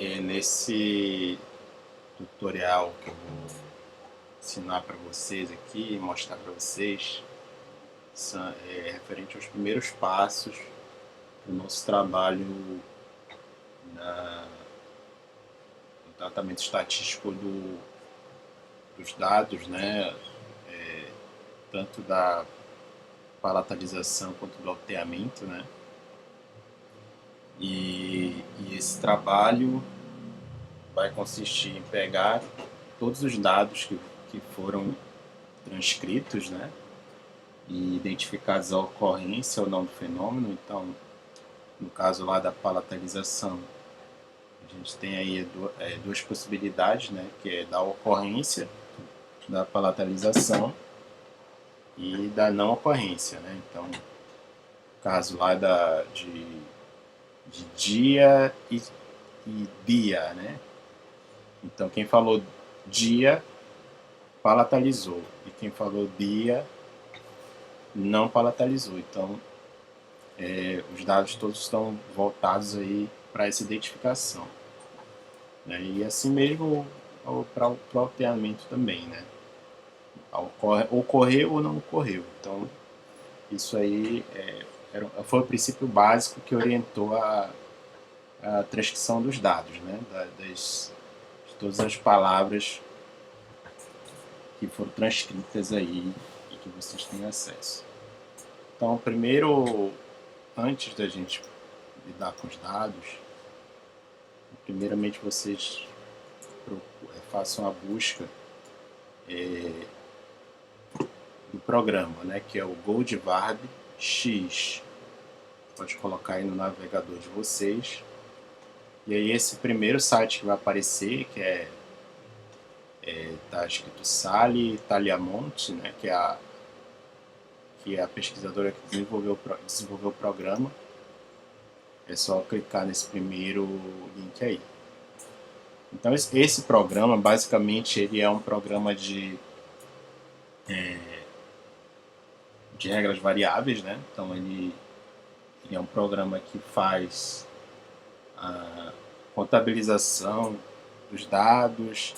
Nesse tutorial que eu vou ensinar para vocês aqui, mostrar para vocês, referente aos primeiros passos do nosso trabalho no tratamento estatístico dos dados, né? Tanto da palatalização quanto do alteamento, né? E esse trabalho vai consistir em pegar todos os dados que foram transcritos, né? E identificar a ocorrência ou não do fenômeno. Então, no caso lá da palatalização, a gente tem aí duas possibilidades, né? Que é da ocorrência da palatalização e da não ocorrência, né? Então, no caso lá de dia e dia, né? Então, quem falou dia palatalizou e quem falou dia não palatalizou. Então, os dados todos estão voltados aí para essa identificação, né? E assim mesmo para o alteamento também, né? Ocorreu ou não ocorreu. Então, isso aí foi o princípio básico que orientou a transcrição dos dados, né? De todas as palavras que foram transcritas aí e que vocês têm acesso. Então, primeiro, antes da gente lidar com os dados, primeiramente vocês façam a busca do programa, né, que é o Goldvarb X. Pode colocar aí no navegador de vocês. E aí esse primeiro site que vai aparecer, que tá escrito Sally Tagliamonte, né, que é a pesquisadora que desenvolveu o programa. É só clicar nesse primeiro link aí. Então esse programa, basicamente, ele é um programa de regras variáveis, né? Então ele é um programa que faz a contabilização dos dados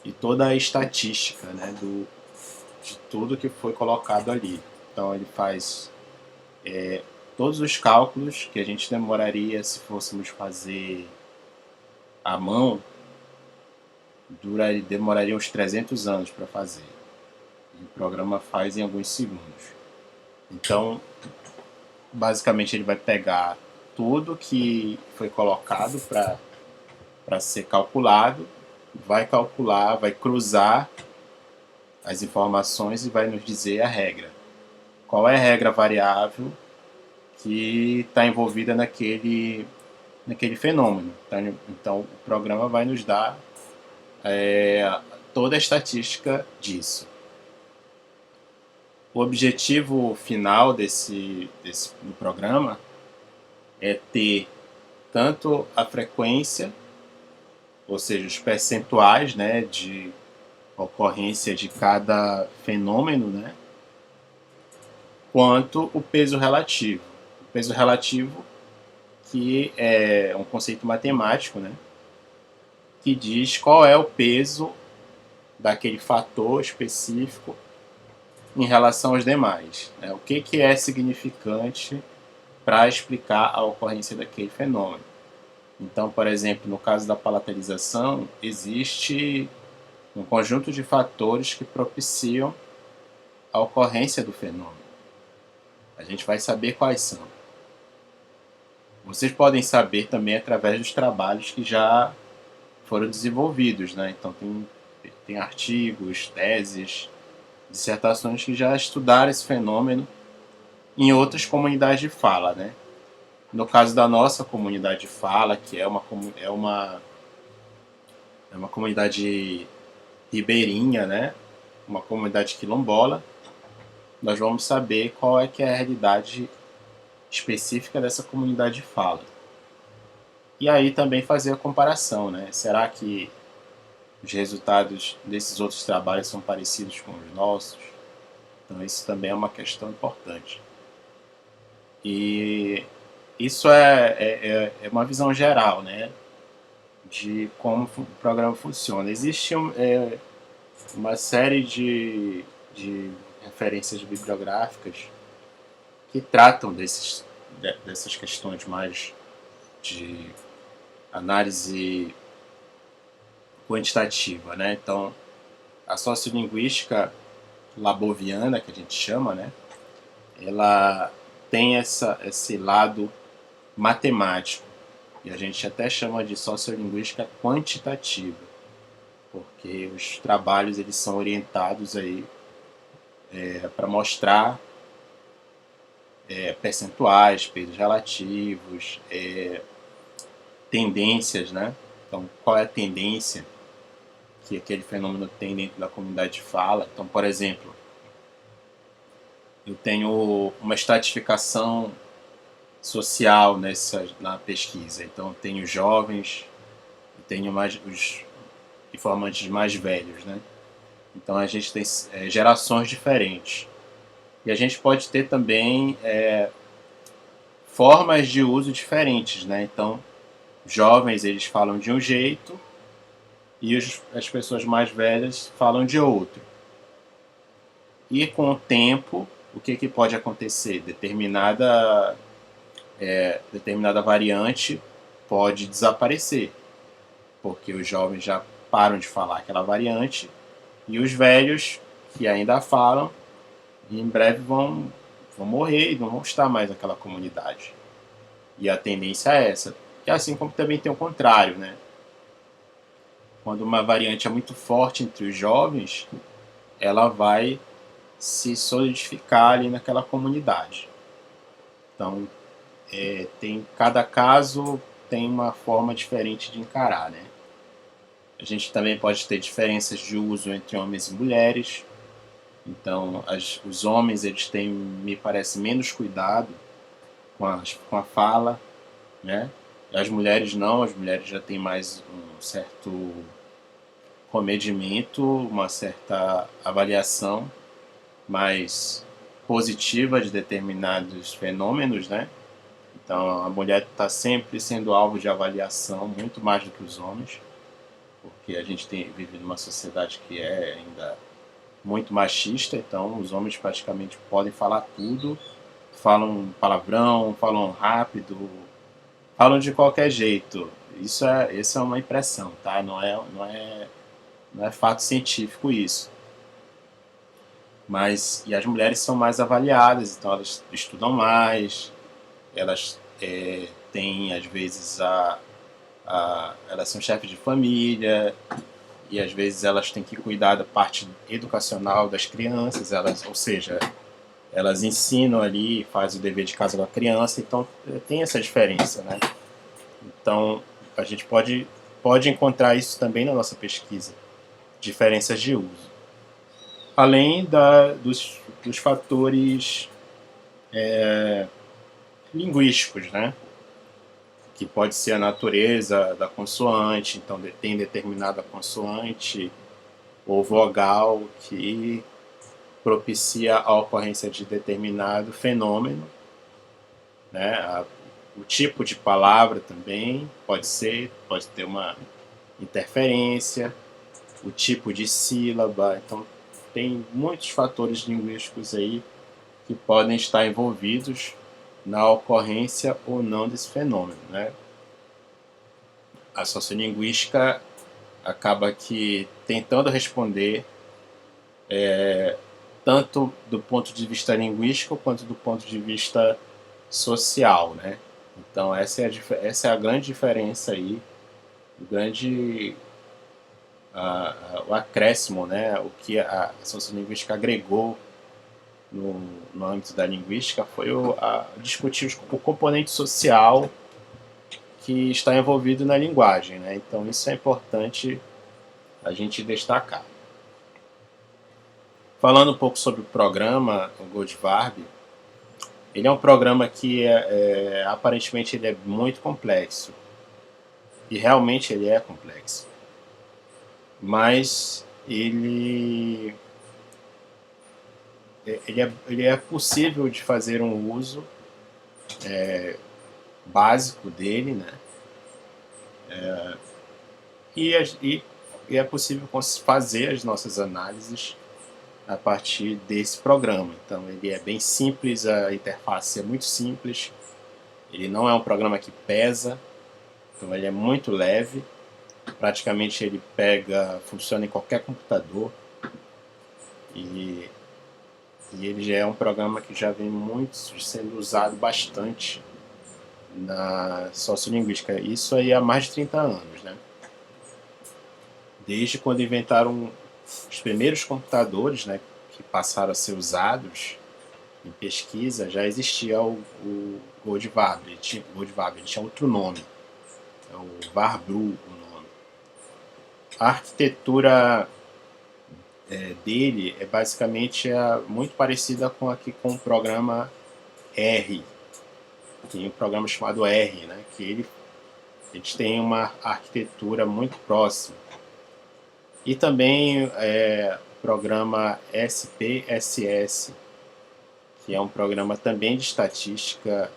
e toda a estatística, né, de tudo que foi colocado ali. Então ele faz todos os cálculos que a gente demoraria se fôssemos fazer à mão, demoraria uns 300 anos para fazer. E o programa faz em alguns segundos. Então, basicamente, ele vai pegar tudo que foi colocado para ser calculado, vai calcular, vai cruzar as informações e vai nos dizer a regra. Qual é a regra variável que está envolvida naquele fenômeno? Então, o programa vai nos dar toda a estatística disso. O objetivo final do programa é ter tanto a frequência, ou seja, os percentuais, né, de ocorrência de cada fenômeno, né, quanto o peso relativo. O peso relativo, que é um conceito matemático, né, que diz qual é o peso daquele fator específico em relação aos demais, né? O que é significante para explicar a ocorrência daquele fenômeno. Então, por exemplo, no caso da palatalização, existe um conjunto de fatores que propiciam a ocorrência do fenômeno. A gente vai saber quais são. Vocês podem saber também através dos trabalhos que já foram desenvolvidos, né? Então tem artigos, teses, dissertações que já estudaram esse fenômeno em outras comunidades de fala, né? No caso da nossa comunidade de fala, que é uma comunidade ribeirinha, né? Uma comunidade quilombola, nós vamos saber qual é que é a realidade específica dessa comunidade de fala. E aí também fazer a comparação, né? Será que os resultados desses outros trabalhos são parecidos com os nossos? Então isso também é uma questão importante. E isso é uma visão geral, né? de como o programa funciona. Existe uma série de referências bibliográficas que tratam dessas questões mais de análise quantitativa, né? Então, a sociolinguística laboviana, que a gente chama, né? Ela tem esse lado matemático, e a gente até chama de sociolinguística quantitativa, porque os trabalhos eles são orientados aí para mostrar percentuais, pesos relativos, tendências, né? Então, qual é a tendência que aquele fenômeno tem dentro da comunidade de fala? Então, por exemplo, eu tenho uma estratificação social na pesquisa. Então, eu tenho jovens e tenho mais os informantes mais velhos, né? Então, a gente tem gerações diferentes. E a gente pode ter também formas de uso diferentes, né? Então, jovens eles falam de um jeito e as pessoas mais velhas falam de outro. E com o tempo, o que pode acontecer? Determinada variante pode desaparecer, porque os jovens já param de falar aquela variante e os velhos que ainda falam, em breve vão morrer e não vão estar mais naquela comunidade. E a tendência é essa. E assim como também tem o contrário, né? Quando uma variante é muito forte entre os jovens, ela vai se solidificar ali naquela comunidade. Então, cada caso tem uma forma diferente de encarar, né? A gente também pode ter diferenças de uso entre homens e mulheres. Então, os homens eles têm, me parece, menos cuidado com a fala, né? As mulheres não, as mulheres já têm mais um certo comedimento, uma certa avaliação mais positiva de determinados fenômenos, né? Então a mulher está sempre sendo alvo de avaliação muito mais do que os homens, porque a gente vive numa sociedade que é ainda muito machista, então os homens praticamente podem falar tudo, falam palavrão, falam rápido, falam de qualquer jeito. Isso é uma impressão, tá? Não é fato científico isso. Mas e as mulheres são mais avaliadas, então elas estudam mais, elas têm às vezes elas são chefes de família e às vezes elas têm que cuidar da parte educacional das crianças, ou seja, elas ensinam ali, fazem o dever de casa com a criança, então tem essa diferença, né? Então a gente pode encontrar isso também na nossa pesquisa, diferenças de uso, além dos fatores linguísticos, né? Que pode ser a natureza da consoante, então tem determinada consoante ou vogal que propicia a ocorrência de determinado fenômeno, né? O tipo de palavra também pode ter uma interferência, o tipo de sílaba, então tem muitos fatores linguísticos aí que podem estar envolvidos na ocorrência ou não desse fenômeno, né? A sociolinguística acaba que tentando responder tanto do ponto de vista linguístico quanto do ponto de vista social, né? Então essa é a grande diferença aí, o grande o acréscimo, né? O que a sociolinguística agregou no âmbito da linguística foi discutir o componente social que está envolvido na linguagem, né? Então isso é importante a gente destacar. Falando um pouco sobre o programa, o Goldvarb, ele é um programa que aparentemente ele é muito complexo, e realmente ele é complexo, mas ele é possível de fazer um uso básico dele, né? E é possível fazer as nossas análises a partir desse programa. Então ele é bem simples, a interface é muito simples, ele não é um programa que pesa, então ele é muito leve, praticamente ele funciona em qualquer computador e, e ele já é um programa que já vem muito sendo usado bastante na sociolinguística, isso aí há mais de 30 anos, né? Desde quando inventaram os primeiros computadores, né, que passaram a ser usados em pesquisa, já existia o Goldvab, ele tinha outro nome, é o Varbru o nome. A arquitetura dele é basicamente muito parecida com o programa R, tem um programa chamado R, né, que eles têm uma arquitetura muito próxima. E também o programa SPSS, que é um programa também de estatística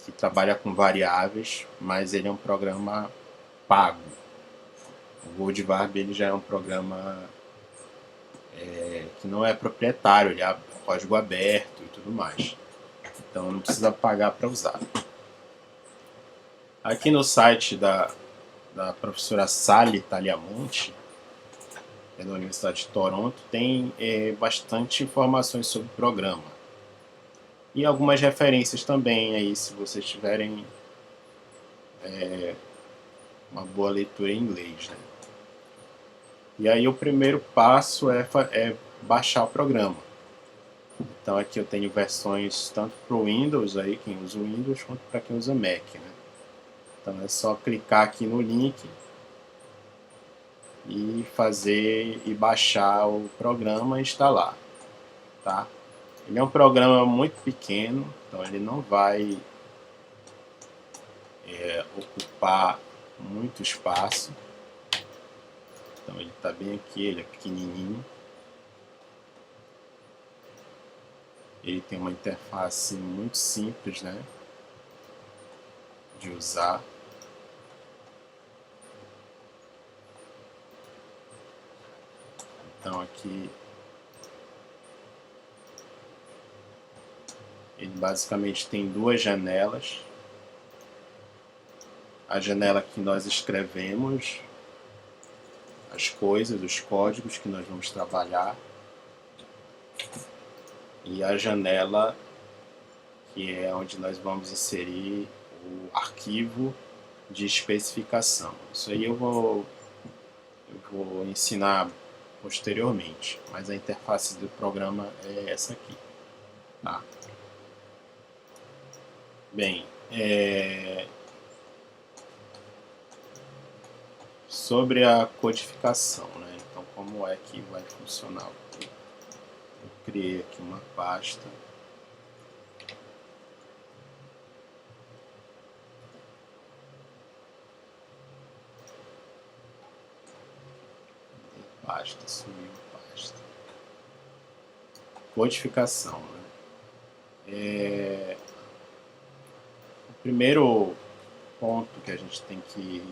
que trabalha com variáveis, mas ele é um programa pago. O Goldvab ele já é um programa que não é proprietário, ele é código aberto e tudo mais. Então não precisa pagar para usar. Aqui no site da professora Sally Tagliamonte, que é da Universidade de Toronto, tem bastante informações sobre o programa. E algumas referências também aí, se vocês tiverem uma boa leitura em inglês, né? E aí o primeiro passo é baixar o programa. Então aqui eu tenho versões tanto para o Windows, aí, quem usa o Windows, quanto para quem usa Mac, né? Então é só clicar aqui no link e baixar o programa e instalar, tá? Ele é um programa muito pequeno, então ele não vai ocupar muito espaço. Então ele está bem aqui, ele é pequenininho. Ele tem uma interface muito simples, né, de usar. Então aqui ele basicamente tem duas janelas. A janela que nós escrevemos as coisas, os códigos que nós vamos trabalhar, e a janela que é onde nós vamos inserir o arquivo de especificação. Isso aí eu vou ensinar posteriormente, mas a interface do programa é essa aqui, tá? Bem, sobre a codificação, né? Então, como é que vai funcionar? Eu criei aqui uma pasta. Pasta, sumiu pasta. Codificação, né? O primeiro ponto que a gente tem que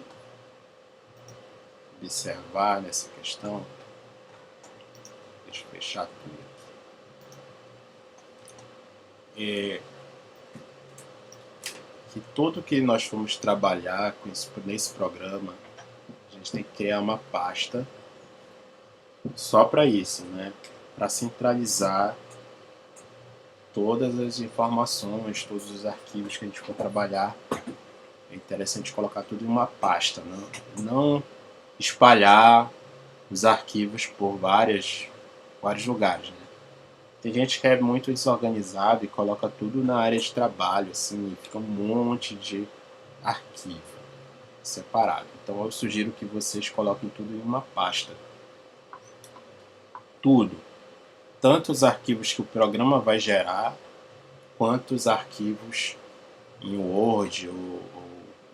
observar nessa questão, deixa eu fechar tudo, é que tudo que nós formos trabalhar nesse programa, a gente tem que criar uma pasta só para isso, né? Para centralizar todas as informações, todos os arquivos que a gente for trabalhar. É interessante colocar tudo em uma pasta, não espalhar os arquivos por vários lugares, né? Tem gente que é muito desorganizado e coloca tudo na área de trabalho, assim, e fica um monte de arquivo separado. Então eu sugiro que vocês coloquem tudo em uma pasta. Tudo. Tanto os arquivos que o programa vai gerar, quanto os arquivos em Word, ou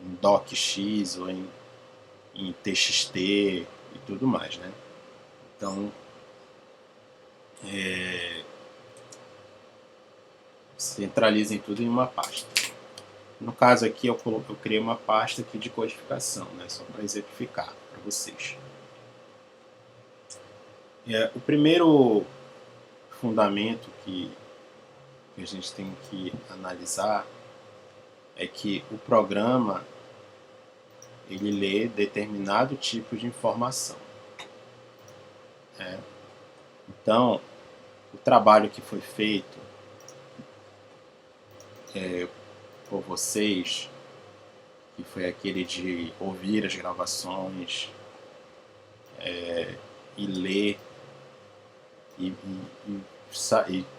em DocX, ou em TXT e tudo mais, né? Então, centralizem tudo em uma pasta. No caso aqui eu criei uma pasta aqui de codificação, né, só para exemplificar para vocês. O primeiro fundamento que a gente tem que analisar é que o programa ele lê determinado tipo de informação. Então, o trabalho que foi feito por vocês, que foi aquele de ouvir as gravações e ler e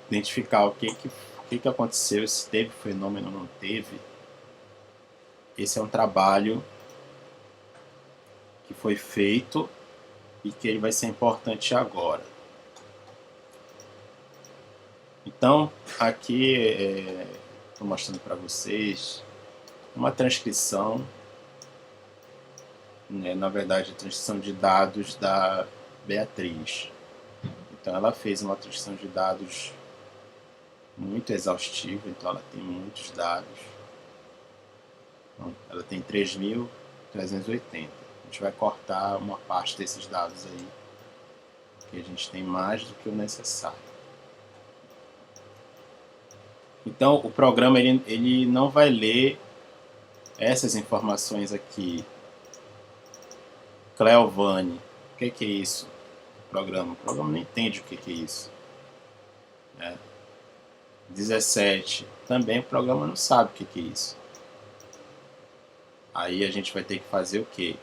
identificar o que aconteceu, se teve fenômeno ou não teve. Esse é um trabalho que foi feito e que ele vai ser importante agora. Então, aqui estou mostrando para vocês uma transcrição, né, na verdade, a transcrição de dados da Beatriz. Então, ela fez uma transcrição de dados muito exaustiva, então ela tem muitos dados. Então, ela tem 3.380. A gente vai cortar uma parte desses dados aí, porque a gente tem mais do que o necessário. Então, o programa ele não vai ler essas informações aqui. Cleovane, o que é isso? O programa não entende o que é isso. 17, também o programa não sabe o que é isso. Aí a gente vai ter que fazer o quê?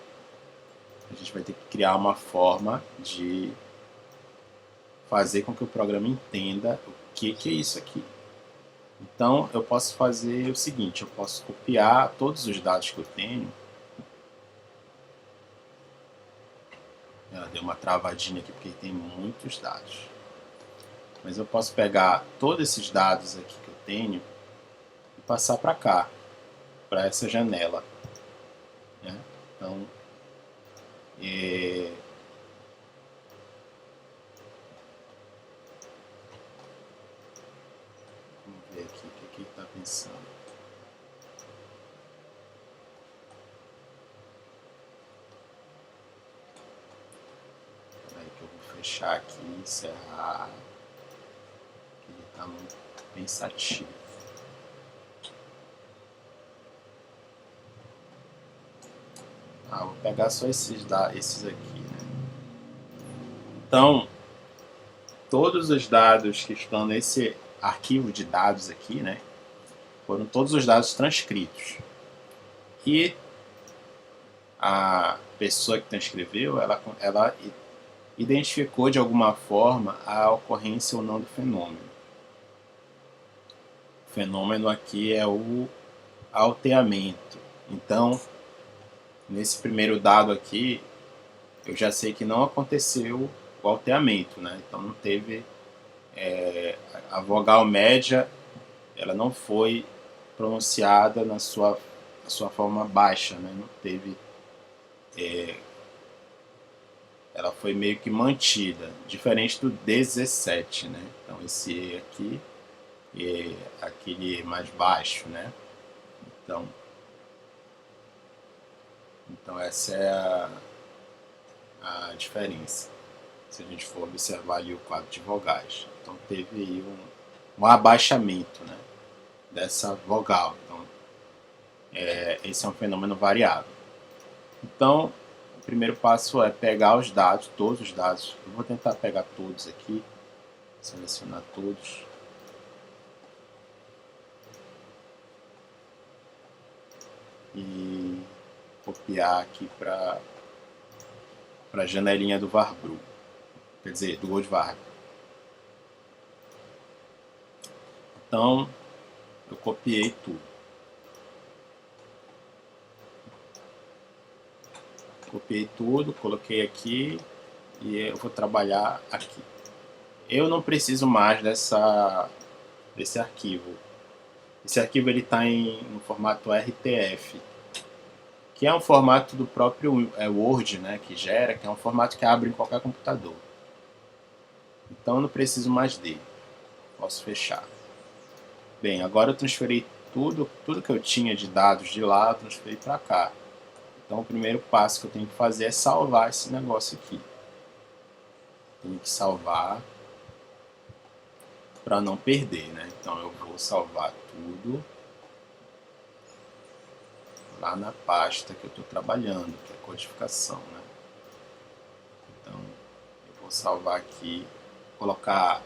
A gente vai ter que criar uma forma de fazer com que o programa entenda o que é isso aqui. Então, eu posso fazer o seguinte, eu posso copiar todos os dados que eu tenho. Ela deu uma travadinha aqui porque tem muitos dados. Mas eu posso pegar todos esses dados aqui que eu tenho e passar para cá, para essa janela. Então, vamos ver aqui o que ele está pensando. Espera aí que eu vou fechar aqui, encerrar. Ele está muito pensativo. Vou pegar só esses aqui, né? Então, todos os dados que estão nesse arquivo de dados aqui, né, foram todos os dados transcritos. E a pessoa que transcreveu, ela identificou de alguma forma a ocorrência ou não do fenômeno. O fenômeno aqui é o alteamento. Então, nesse primeiro dado aqui, eu já sei que não aconteceu o alteamento, né? Então não teve a vogal média, ela não foi pronunciada na sua forma baixa, né? Não teve, ela foi meio que mantida, diferente do 17, né? Então esse E aqui é aquele mais baixo, né? Então essa é a diferença, se a gente for observar ali o quadro de vogais. Então teve aí um abaixamento, né, dessa vogal. Então, esse é um fenômeno variável. Então, o primeiro passo é pegar os dados, todos os dados. Eu vou tentar pegar todos aqui, selecionar todos. E copiar aqui para a janelinha do Varbru, quer dizer, do Goldvarg. Então, eu copiei tudo. Copiei tudo, coloquei aqui e eu vou trabalhar aqui. Eu não preciso mais desse arquivo. Esse arquivo está no formato RTF, que é um formato do próprio Word, né, que gera, que é um formato que abre em qualquer computador. Então eu não preciso mais dele. Posso fechar. Bem, agora eu transferi tudo que eu tinha de dados de lá, eu transferi para cá. Então o primeiro passo que eu tenho que fazer é salvar esse negócio aqui. Tenho que salvar para não perder, né? Então eu vou salvar tudo lá na pasta que eu estou trabalhando, que é codificação, né? Então eu vou salvar aqui, colocar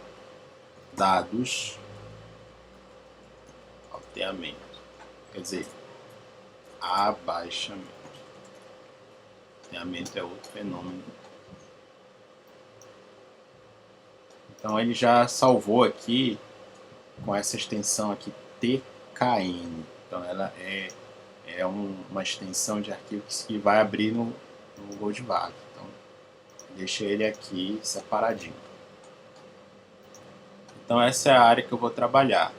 dados, alteamento, quer dizer, abaixamento. Alteamento é outro fenômeno. Então ele já salvou aqui com essa extensão aqui TKN. Então ela é uma extensão de arquivo que vai abrir no Goldbach. Então deixa ele aqui separadinho. Então essa é a área que eu vou trabalhar.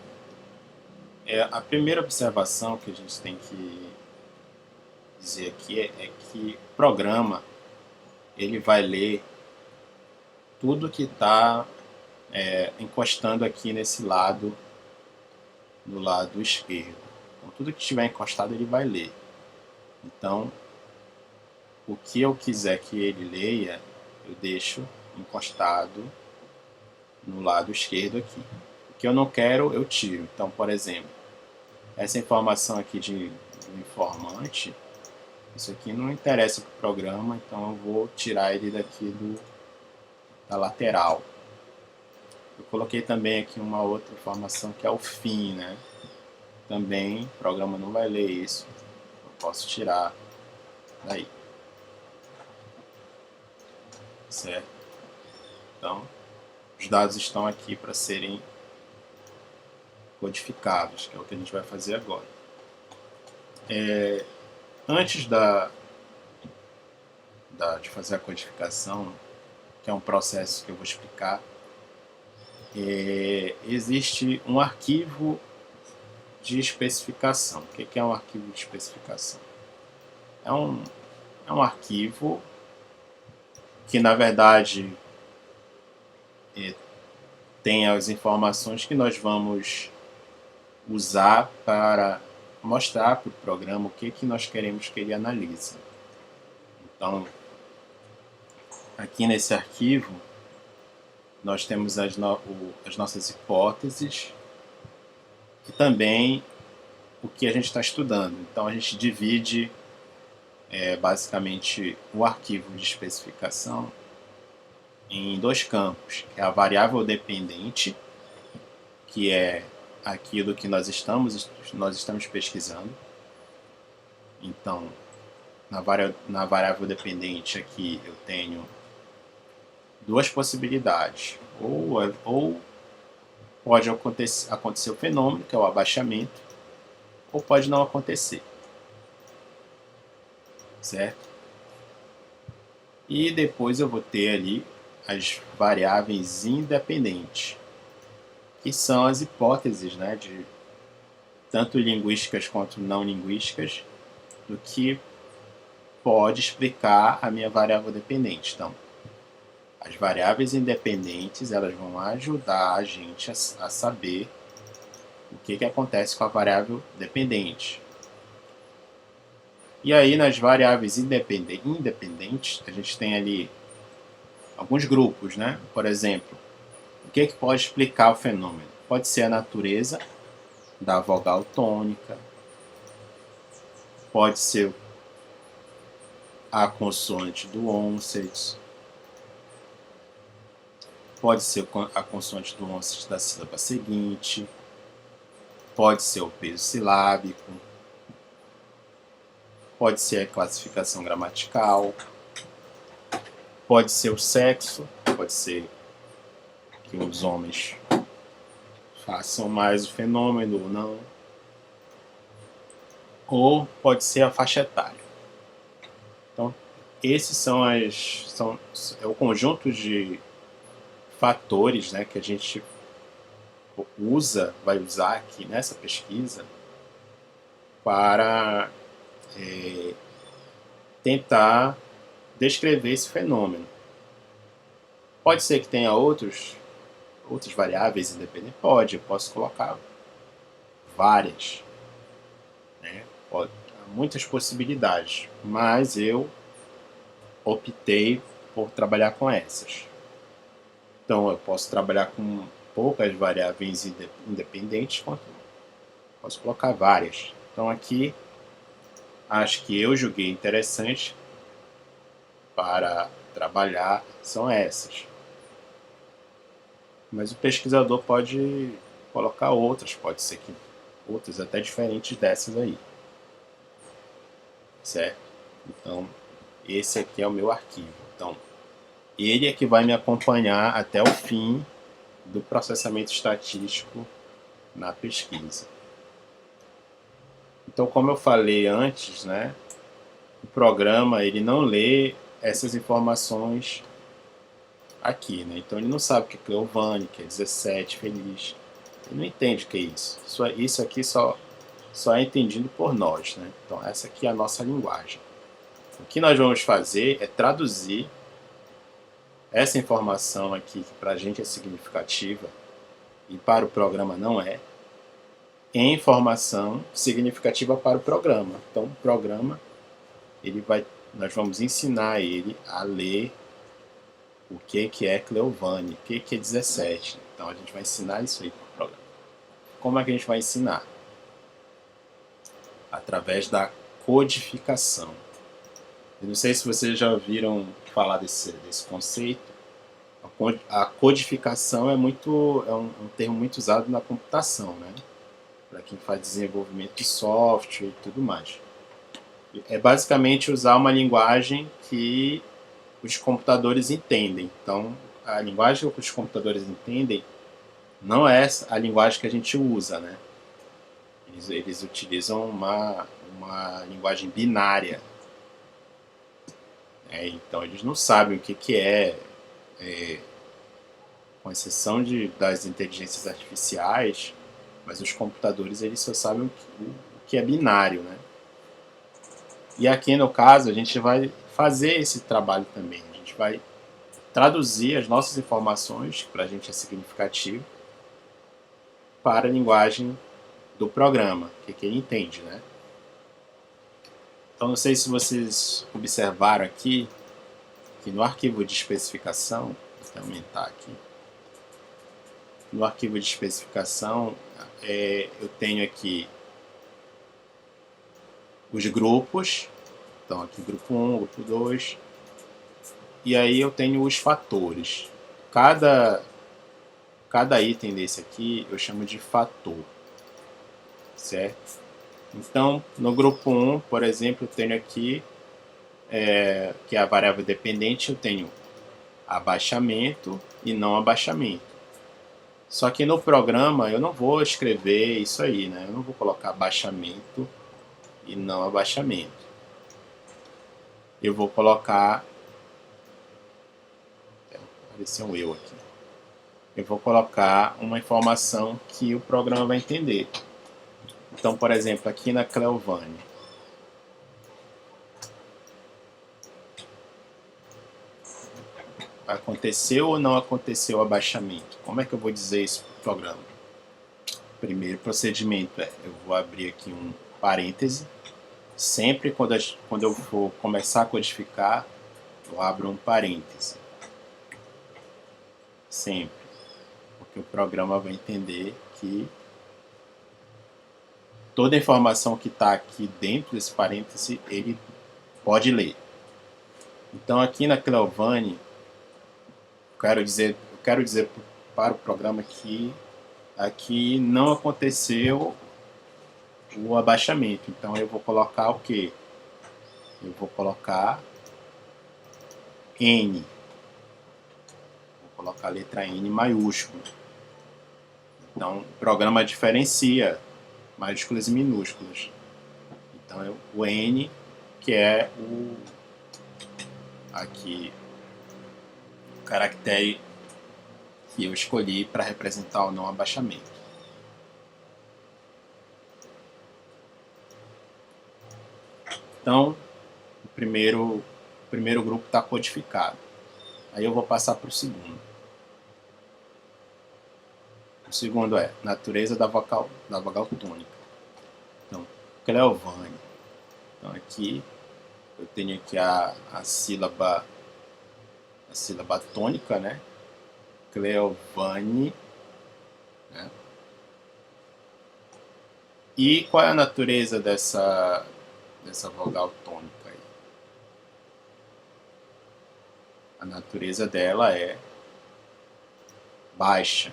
A primeira observação que a gente tem que dizer aqui é que o programa ele vai ler tudo que está encostando aqui nesse lado, no lado esquerdo. Então, tudo que estiver encostado ele vai ler. Então, o que eu quiser que ele leia, eu deixo encostado no lado esquerdo aqui. O que eu não quero, eu tiro. Então, por exemplo, essa informação aqui de informante, isso aqui não interessa para o programa, então eu vou tirar ele daqui da lateral. Eu coloquei também aqui uma outra informação que é o fim, né? Também o programa não vai ler isso, eu posso tirar daí. Certo? Então, os dados estão aqui para serem codificados, que é o que a gente vai fazer agora. Antes de fazer a codificação, que é um processo que eu vou explicar, existe um arquivo de especificação. O que é um arquivo de especificação? É um arquivo que, na verdade, tem as informações que nós vamos usar para mostrar para o programa o que nós queremos que ele analise. Então, aqui nesse arquivo, nós temos as nossas hipóteses e também o que a gente está estudando. Então, a gente divide basicamente o arquivo de especificação em dois campos, que é a variável dependente, que é aquilo que nós estamos pesquisando. Então, na variável dependente aqui eu tenho duas possibilidades. Ou pode acontecer o fenômeno, que é o abaixamento, ou pode não acontecer. Certo? E depois eu vou ter ali as variáveis independentes, que são as hipóteses, né, de tanto linguísticas quanto não linguísticas, do que pode explicar a minha variável dependente. Então, as variáveis independentes, elas vão ajudar a gente a saber o que acontece com a variável dependente. E aí, nas variáveis independentes, a gente tem ali alguns grupos, né? Por exemplo, o que pode explicar o fenômeno? Pode ser a natureza da vogal tônica, pode ser a consoante do onset, pode ser a consoante do onset da sílaba seguinte, pode ser o peso silábico, pode ser a classificação gramatical, pode ser o sexo, pode ser que os homens façam mais o fenômeno ou não, ou pode ser a faixa etária. Então, esses é o conjunto de fatores, né, que a gente vai usar aqui nessa pesquisa para tentar descrever esse fenômeno. Pode ser que tenha outras variáveis independentes? Pode, eu posso colocar várias. Há muitas possibilidades, mas eu optei por trabalhar com essas. Então eu posso trabalhar com poucas variáveis independentes, quanto posso colocar várias. Então aqui acho que eu julguei interessante para trabalhar são essas. Mas o pesquisador pode colocar outras, pode ser que outras até diferentes dessas aí, certo? Então esse aqui é o meu arquivo. Então ele é que vai me acompanhar até o fim do processamento estatístico na pesquisa. Então, como eu falei antes, né, o programa ele não lê essas informações aqui, né? Então ele não sabe o que é Cleovane, que é 17 feliz. Ele não entende o que é isso. Isso aqui só é entendido por nós, né? Então essa aqui é a nossa linguagem. O que nós vamos fazer é traduzir essa informação aqui, que para a gente é significativa e para o programa não é, em informação significativa para o programa. Então o programa nós vamos ensinar ele a ler o que é Cleovane, o que é 17. Então a gente vai ensinar isso aí para o programa. Como é que a gente vai ensinar? Através da codificação. Eu não sei se vocês já ouviram falar desse conceito. A codificação é um termo muito usado na computação, né? Para quem faz desenvolvimento de software e tudo mais. É basicamente usar uma linguagem que os computadores entendem. Então, a linguagem que os computadores entendem não é a linguagem que a gente usa, né? Eles utilizam uma linguagem binária. Então, eles não sabem o que é, com exceção das inteligências artificiais, mas os computadores eles só sabem o que é binário, né? E aqui, no caso, a gente vai fazer esse trabalho também. A gente vai traduzir as nossas informações, que para a gente é significativo, para a linguagem do programa, que ele entende, né? Então, não sei se vocês observaram aqui, que no arquivo de especificação, vou aumentar aqui, no arquivo de especificação, eu tenho aqui os grupos, então aqui grupo 1, grupo 2, e aí eu tenho os fatores. Cada item desse aqui eu chamo de fator, certo? Então, no grupo 1, por exemplo, eu tenho aqui, que é a variável dependente, eu tenho abaixamento e não abaixamento. Só que no programa eu não vou escrever isso aí, né? Eu não vou colocar abaixamento e não abaixamento. Eu vou colocar... apareceu um eu aqui. Eu vou colocar uma informação que o programa vai entender. Então, por exemplo, aqui na Cleovane, aconteceu ou não aconteceu o abaixamento? Como é que eu vou dizer isso para o programa? O primeiro procedimento eu vou abrir aqui um parêntese. Sempre quando eu for começar a codificar, eu abro um parêntese. Sempre. Porque o programa vai entender que toda a informação que está aqui dentro desse parêntese, ele pode ler. Então aqui na Cleovane, eu quero dizer para o programa que aqui não aconteceu o abaixamento. Então eu vou colocar o quê? Eu vou colocar N. Vou colocar a letra N maiúscula. Então o programa diferencia maiúsculas e minúsculas. Então é o N, que é aqui o caractere que eu escolhi para representar o não abaixamento. Então, o primeiro grupo está codificado. Aí eu vou passar para o segundo. O segundo é natureza da vogal tônica. Então, Cleovane. Então aqui eu tenho aqui a sílaba tônica, né? Cleovane, né? E qual é a natureza dessa vogal tônica aí? A natureza dela é baixa.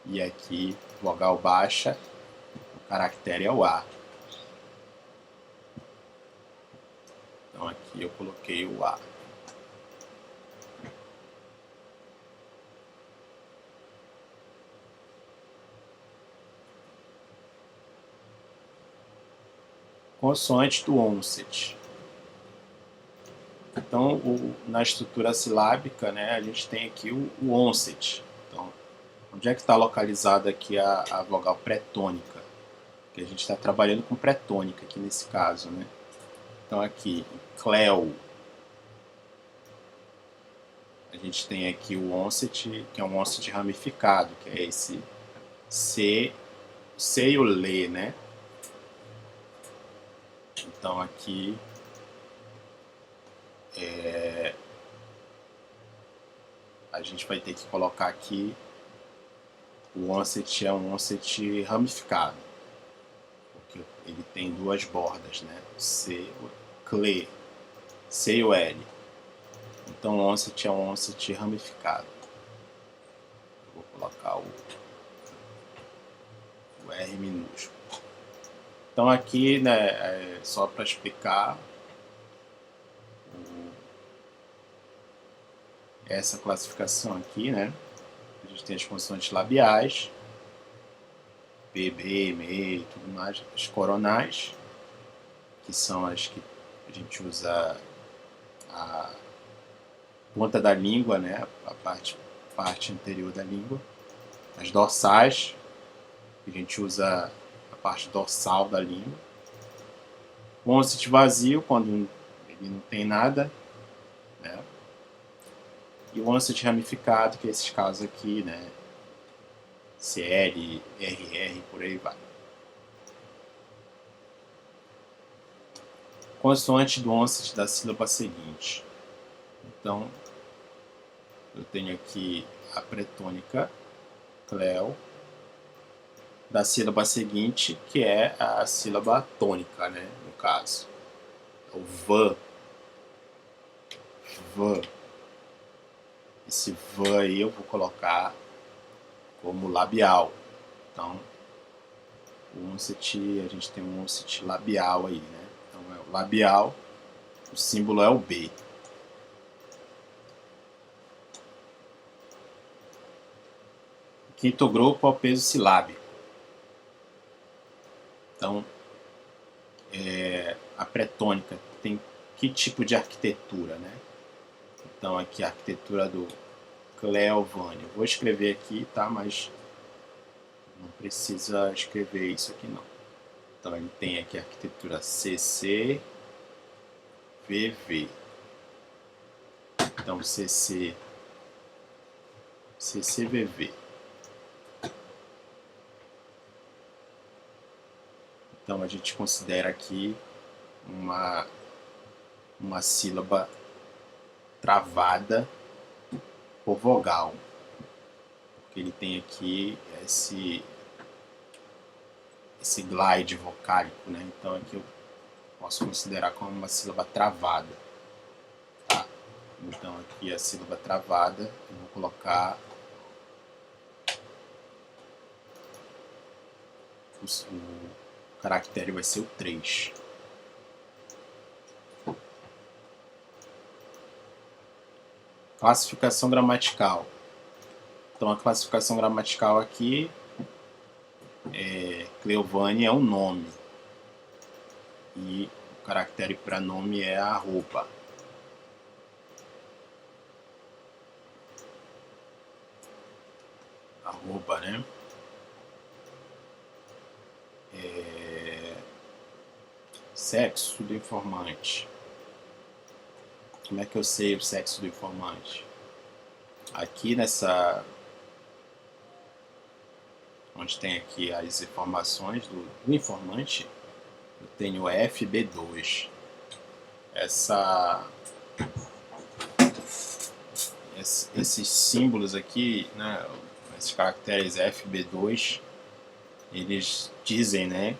E aqui, vogal baixa, o caractere é o A. Então aqui eu coloquei o A. Consoante do onset. Então, na estrutura silábica, né, a gente tem aqui o onset. Então, onde é que está localizada aqui a vogal pré-tônica? Que a gente está trabalhando com pré-tônica aqui nesse caso, né? Então aqui, Cleo, a gente tem aqui o onset, que é um onset ramificado, que é esse C e o Lê, né? Então aqui a gente vai ter que colocar aqui o onset é um onset ramificado, porque ele tem duas bordas, né? C e o L. Então o onset é um onset ramificado. Eu vou colocar o R minúsculo. Então aqui, né, só para explicar essa classificação aqui, né? A gente tem as consoantes labiais, B, B, ME e tudo mais, as coronais, que são as que a gente usa a ponta da língua, né? A parte anterior da língua. As dorsais, que a gente usa a parte dorsal da língua. O onset vazio, quando ele não tem nada, né? E o onset ramificado, que é esses casos aqui, né? CL, RR, por aí vai. Consoante do onset da sílaba seguinte. Então, eu tenho aqui a pré-tônica Cleo, da sílaba seguinte, que é a sílaba tônica, né? No caso, é o V. V. Esse V aí eu vou colocar como labial. Então, o onset, a gente tem um onset labial aí, né? Então é o labial, o símbolo é o B. O quinto grupo é o peso silábico. Então, a pré-tônica tem que tipo de arquitetura, né? Então aqui a arquitetura do Cleovane. Vou escrever aqui, tá? Mas não precisa escrever isso aqui não. Então ele tem aqui a arquitetura CC, VV. Então CC, VV. Então a gente considera aqui uma sílaba travada por vogal, porque ele tem aqui esse glide vocálico, né? Então aqui eu posso considerar como uma sílaba travada, tá? Então aqui a sílaba travada, eu vou colocar o caractere vai ser o 3. Classificação gramatical. Então a classificação gramatical aqui, Cleovane é um nome e o caractere para nome é arroba. Arroba, né? Sexo do informante. Como é que eu sei o sexo do informante? Aqui onde tem aqui as informações do informante, eu tenho FB2. Esses símbolos aqui, né, esses caracteres FB2, eles dizem, né,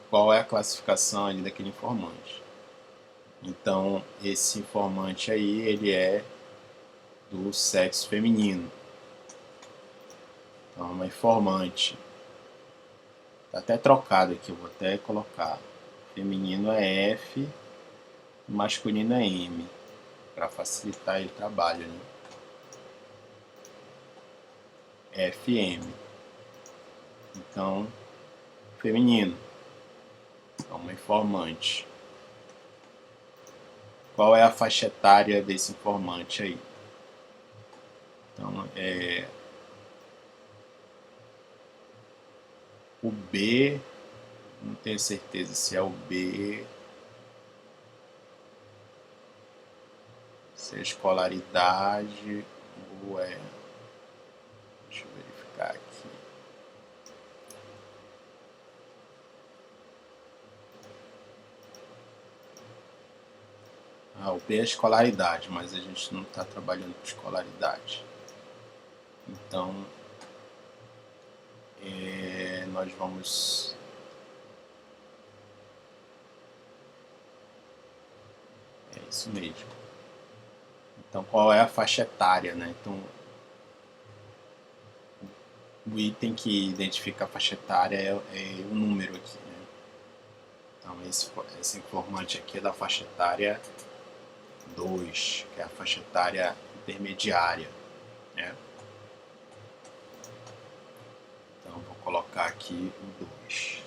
qual é a classificação ali daquele informante. Então, esse informante aí, ele é do sexo feminino. Então, uma informante. Tá até trocado aqui, eu vou até colocar. Feminino é F, masculino é M, para facilitar o trabalho, né? FM. Então, feminino. É uma informante. Qual é a faixa etária desse informante aí? Então, o B, não tenho certeza se é o B, se é escolaridade ou é... Deixa eu verificar aqui. O B é escolaridade, mas a gente não está trabalhando com escolaridade. Então, nós vamos... É isso mesmo. Então, qual é a faixa etária, né? Então, o item que identifica a faixa etária é o número aqui, né? Então, esse informante aqui é da faixa etária 2, que é a faixa etária intermediária, né? Então, vou colocar aqui o 2.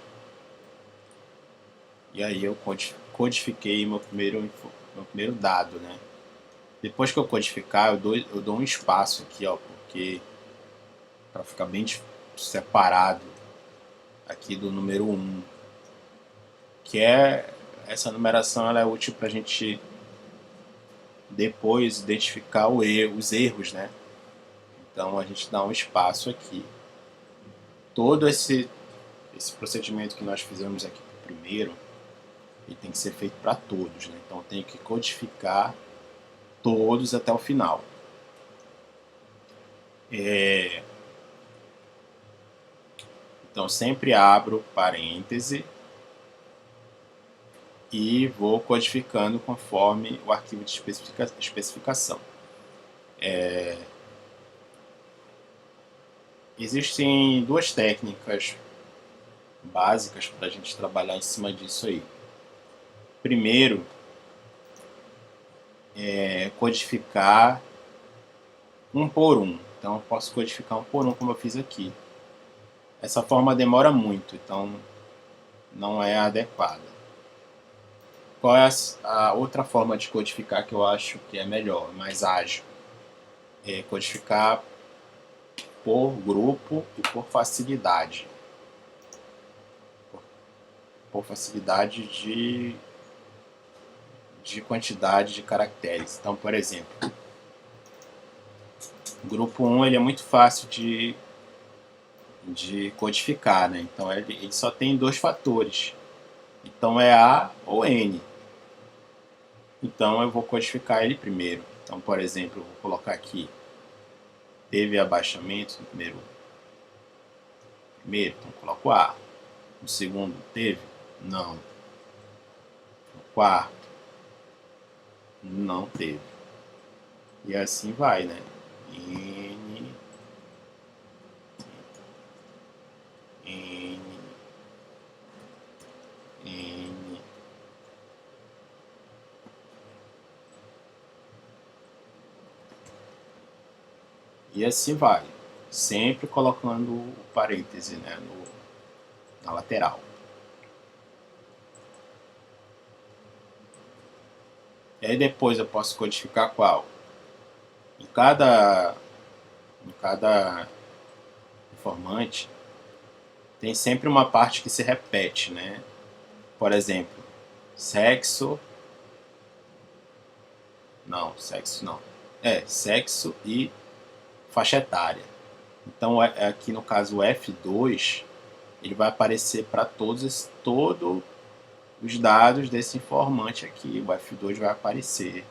E aí eu codifiquei meu primeiro dado, né? Depois que eu codificar, eu dou um espaço aqui, ó, porque para ficar bem separado aqui do número 1, que essa numeração ela é útil para a gente depois identificar os erros, né? Então a gente dá um espaço aqui. Todo esse procedimento que nós fizemos aqui primeiro, ele tem que ser feito para todos, né? Então eu tenho que codificar todos até o final. Então sempre abro parêntese e vou codificando conforme o arquivo de especificação. Existem duas técnicas básicas para a gente trabalhar em cima disso aí. Primeiro, codificar um por um. Então eu posso codificar um por um como eu fiz aqui. Essa forma demora muito, então não é adequada. Qual é a outra forma de codificar que eu acho que é melhor, mais ágil? É codificar por grupo e por facilidade. Por facilidade de quantidade de caracteres. Então, por exemplo, o grupo 1 ele é muito fácil de codificar, né? Então ele só tem 2 fatores. Então é A ou N. Então eu vou codificar ele primeiro. Então, por exemplo, eu vou colocar aqui, teve abaixamento no primeiro, então coloco A. No segundo, teve? Não. No quarto, não teve. E assim vai, né? N, N, N. E assim vai. Sempre colocando o parêntese, né, na lateral. E aí depois eu posso codificar qual? Em cada informante tem sempre uma parte que se repete, né? Por exemplo, sexo. Não, sexo não. Sexo e faixa etária. Então, aqui no caso o F2, ele vai aparecer para todos os dados desse informante aqui. O F2 vai aparecer.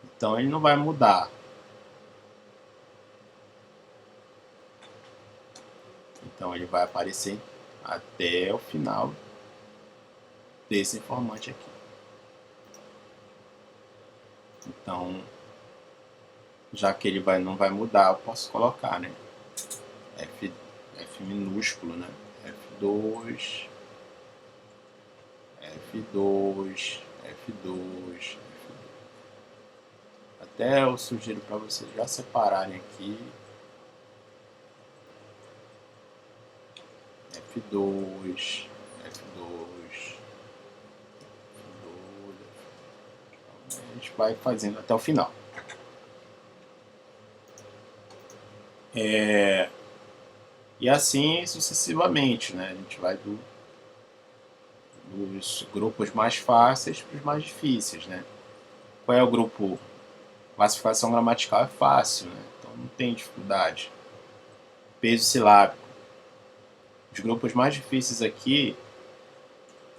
Então, ele não vai mudar. Então, ele vai aparecer até o final desse informante aqui. Então, já que ele não vai mudar, eu posso colocar, né? F minúsculo, né? F2, F2, F2. Até eu sugiro para vocês já separarem aqui. F2, F2, F2. A gente vai fazendo até o final. E assim sucessivamente, né? A gente vai dos grupos mais fáceis para os mais difíceis, né? Qual é o grupo? Classificação gramatical é fácil, né? Então não tem dificuldade. Peso silábico. Os grupos mais difíceis aqui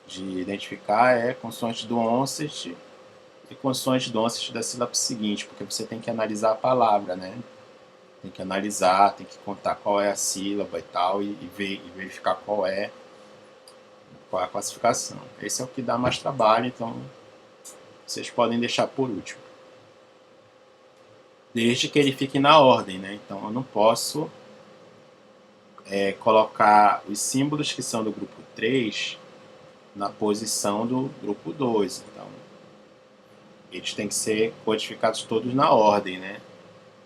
de identificar é consoante do onset e consoante do onset da sílaba seguinte, porque você tem que analisar a palavra, né? Tem que analisar, tem que contar qual é a sílaba e tal, e verificar qual é a classificação. Esse é o que dá mais trabalho, então vocês podem deixar por último. Desde que ele fique na ordem, né? Então eu não posso colocar os símbolos que são do grupo 3 na posição do grupo 2. Então, eles têm que ser codificados todos na ordem, né?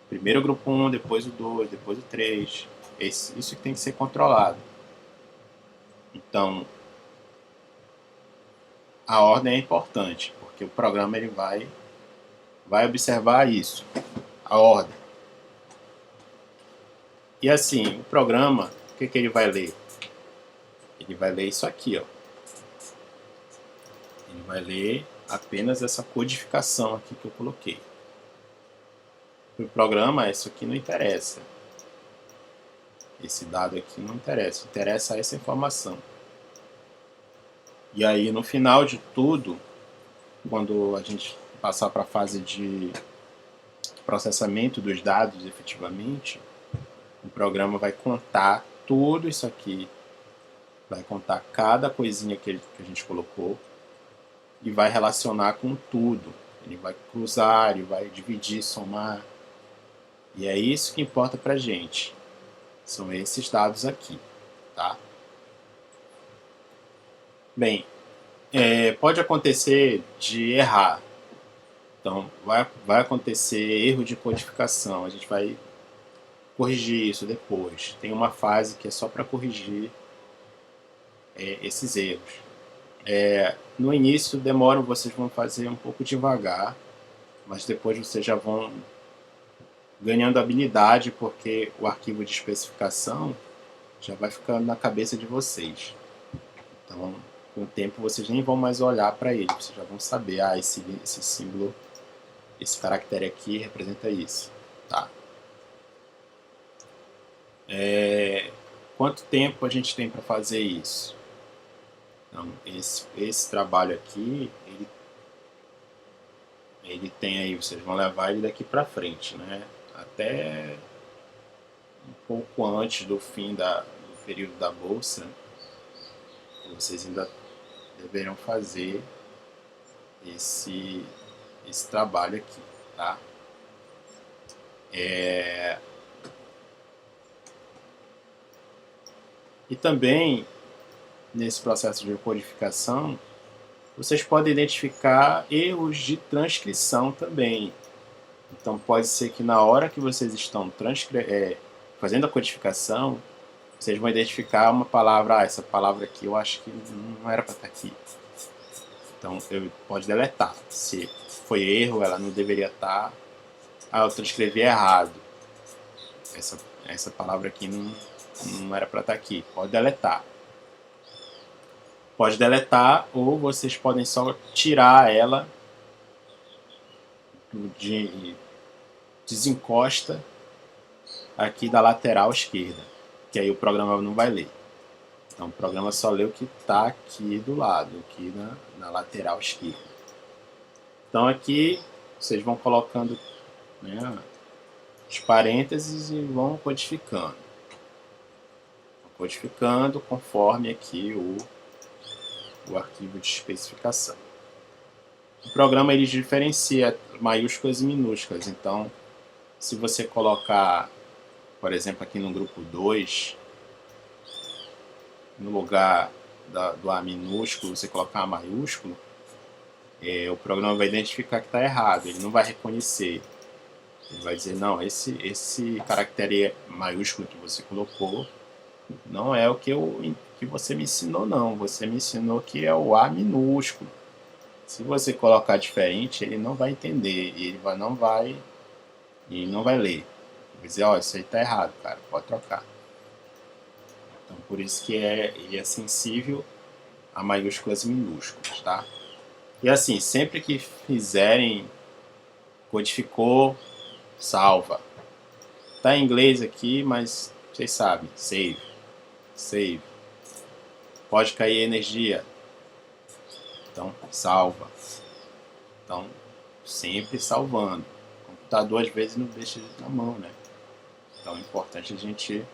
Primeiro o grupo 1, depois o 2, depois o 3. Isso que tem que ser controlado. Então, a ordem é importante, porque o programa ele vai observar isso, a ordem. E assim, o programa, o que ele vai ler? Ele vai ler isso aqui, ó. Ele vai ler apenas essa codificação aqui que eu coloquei. Para o programa, isso aqui não interessa. Esse dado aqui não interessa. Interessa essa informação. E aí, no final de tudo, quando a gente passar para a fase de processamento dos dados efetivamente, o programa vai contar tudo isso aqui, vai contar cada coisinha que a gente colocou e vai relacionar com tudo. Ele vai cruzar, ele vai dividir, somar. E é isso que importa para a gente. São esses dados aqui, tá? Bem, pode acontecer de errar. Então, vai acontecer erro de codificação. A gente vai corrigir isso depois. Tem uma fase que é só para corrigir esses erros. No início, vocês vão fazer um pouco devagar, mas depois vocês já vão ganhando habilidade, porque o arquivo de especificação já vai ficando na cabeça de vocês. Então, com o tempo, vocês nem vão mais olhar para ele, vocês já vão saber, esse símbolo, esse caractere aqui representa isso, tá? Quanto tempo a gente tem para fazer isso? Então, esse trabalho aqui, ele tem aí, vocês vão levar ele daqui para frente, né? Até um pouco antes do fim do período da bolsa, vocês ainda deverão fazer esse trabalho aqui, tá? E também, nesse processo de codificação, vocês podem identificar erros de transcrição também. Então, pode ser que na hora que vocês estão fazendo a codificação, vocês vão identificar uma palavra, essa palavra aqui eu acho que não era para estar aqui. Então, pode deletar. Se foi erro, ela não deveria estar. Eu transcrevi errado. Essa palavra aqui não era para estar aqui. Pode deletar. Pode deletar, ou vocês podem só tirar ela, desencosta aqui da lateral esquerda, que aí o programa não vai ler. Então o programa só lê o que está aqui do lado, aqui na lateral esquerda. Então aqui vocês vão colocando, né, os parênteses e vão codificando. Codificando conforme aqui o arquivo de especificação. O programa ele diferencia maiúsculas e minúsculas. Então, se você colocar, por exemplo, aqui no grupo 2, no lugar do A minúsculo, você colocar A maiúsculo, o programa vai identificar que está errado, ele não vai reconhecer. Ele vai dizer, não, esse caractere maiúsculo que você colocou não é o que você me ensinou, não. Você me ensinou que é o A minúsculo. Se você colocar diferente, ele não vai entender, e ele não vai ler. Vai dizer, ó, isso aí tá errado, cara, pode trocar. Então, por isso que ele é sensível a maiúsculas e minúsculas, tá? E assim, sempre que fizerem, codificou, salva. Tá em inglês aqui, mas vocês sabem, save, save. Pode cair energia, então salva. Então, sempre salvando. O computador às vezes não deixa na mão, né? Então é importante a gente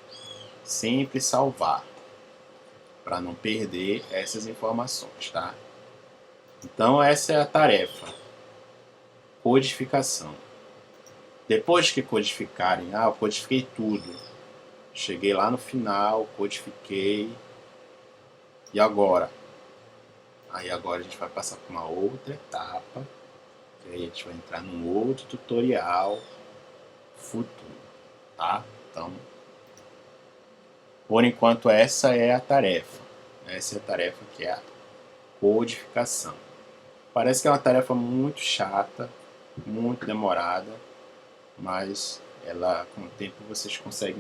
sempre salvar, para não perder essas informações, tá? Então essa é a tarefa, codificação. Depois que codificarem, eu codifiquei tudo, cheguei lá no final, codifiquei, e agora? Aí agora a gente vai passar por uma outra etapa, que aí a gente vai entrar num outro tutorial futuro, tá? Então, por enquanto essa é a tarefa. Essa é a tarefa que é a codificação. Parece que é uma tarefa muito chata, muito demorada, mas ela, com o tempo vocês conseguem